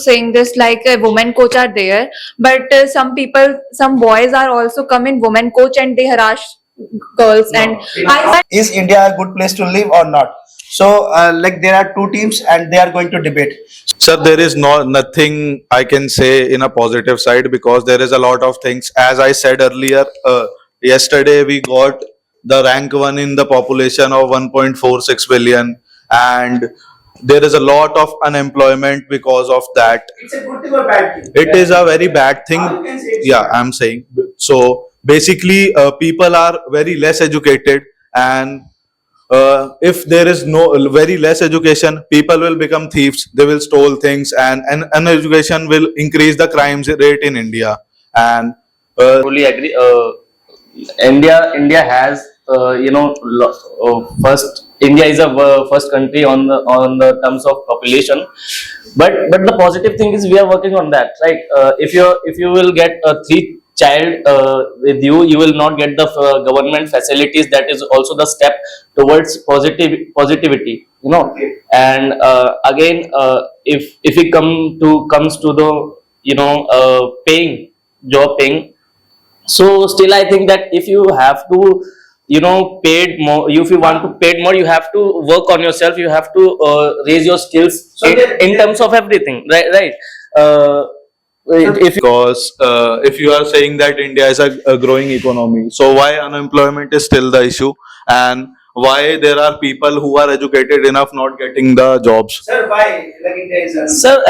saying this like women coach are there, but some boys are also come in women coach and they harass girls. And Is India a good place to live or not? So, like there are two teams and they are going to debate. Sir, there is nothing I can say in a positive side because there is a lot of things. As I said earlier, yesterday we got the rank one in the population of 1.46 billion, and there is a lot of unemployment because of that. It's a good thing or bad thing? It is a very bad thing. How you can say it's Yeah, bad? I'm saying. So basically, people are very less educated, and if there is no very less education, people will become thieves. They will steal things, and uneducation will increase the crimes rate in India. And Fully agree. India has first India is a first country on the terms of population, but the positive thing is we are working on that, right? If you will get a three child with you will not get the government facilities. That is also the step towards positivity, you know. And again, if it comes to the paying job paying, so still I think that if you have to paid more, if you want to paid more, you have to work on yourself, you have to raise your skills So in terms of everything, right? uh, if because if you are saying that India is a growing economy, so why unemployment is still the issue, and why there are people who are educated enough not getting the jobs? Sir, why? Like India is a... Sir,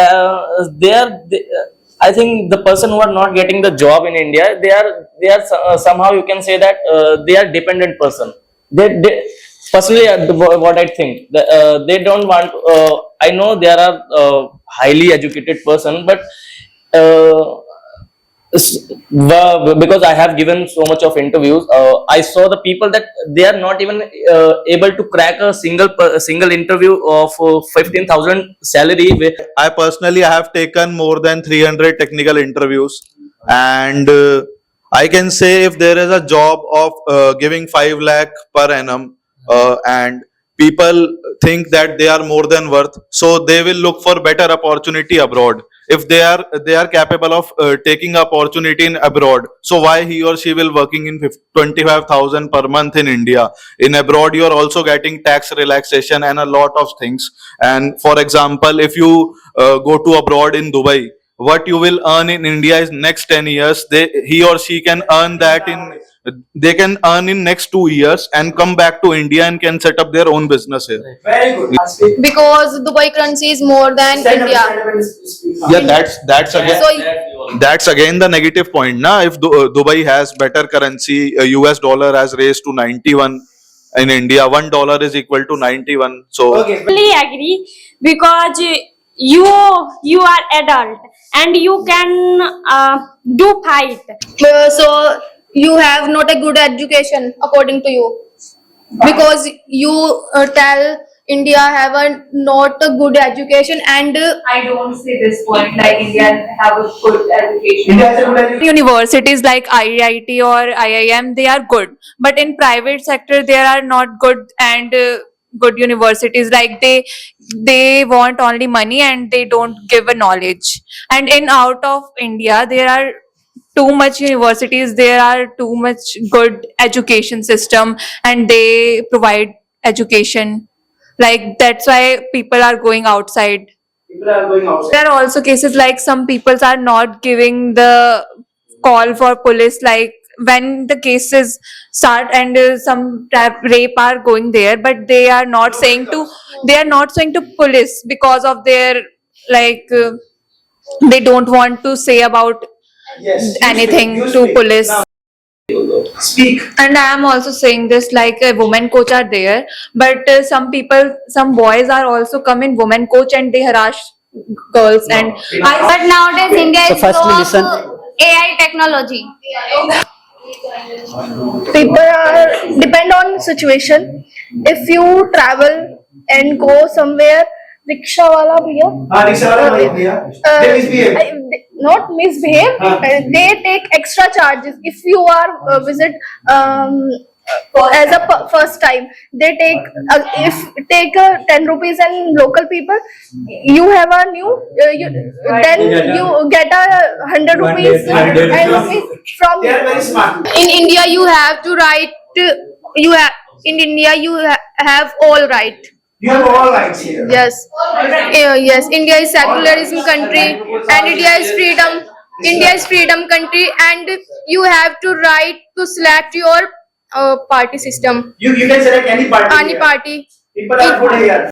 I think the person who are not getting the job in India, they are somehow you can say that they are dependent person. They personally, what I think, they don't want. I know there are highly educated person, but uh, because I have given so much of interviews, I saw the people that they are not even able to crack a single interview of 15,000 salary. I personally have taken more than 300 technical interviews, and I can say if there is a job of giving 5 lakh per annum, and people think that they are more than worth, so they will look for better opportunity abroad. If they are capable of taking opportunity in abroad, so why he or she will working in 25,000 per month in India? In abroad, you are also getting tax relaxation and a lot of things. And for example, if you go to abroad in Dubai, what you will earn in India is next 10 years. He or she can earn that they can earn in next 2 years and come back to India and can set up their own business here. Very good. Because Dubai currency is more than India. Yeah, that's again the negative point. Now, if Dubai has better currency, US dollar has raised to 91. In India, $1 is equal to 91. So Okay. Fully agree, because you are adult and you can do fight. So you have not a good education according to you, because you tell India have a not a good education, and I don't see this point like India have a good education. India has a good education. Universities like IIT or IIM, they are good, but in private sector they are not good. And good universities, like they want only money and they don't give a knowledge. And in out of India there are too much universities, there are too much good education system, and they provide education, like that's why people are going outside. People are going outside. There are also cases like some people are not giving the call for police, like when the cases start, and some rape are going there, but they are not saying to police because of their like they don't want to say about Yes. You anything speak, you to speak. police. Now, speak. And I am also saying this like women coach are there, but some boys are also come in women coach and they harass girls. And But nowadays India So is firstly full listen. of AI technology. people are depend on situation. If you travel and go somewhere, rickshaw wala bhaiya, Rickshaw wala bhaiya, they misbehave. not misbehave, they take extra charges. If you are visit as a first time they take if take 10 rupees and local people, you have a new then you get a 100 rupees and rupees from They are very smart. in India you have to write you have in India you have all right. You have all rights here. Yes. Yes. India is secularism country and India is freedom. India is freedom country and you have to right to select your party system. You can select any party. Any here. party. People are good here.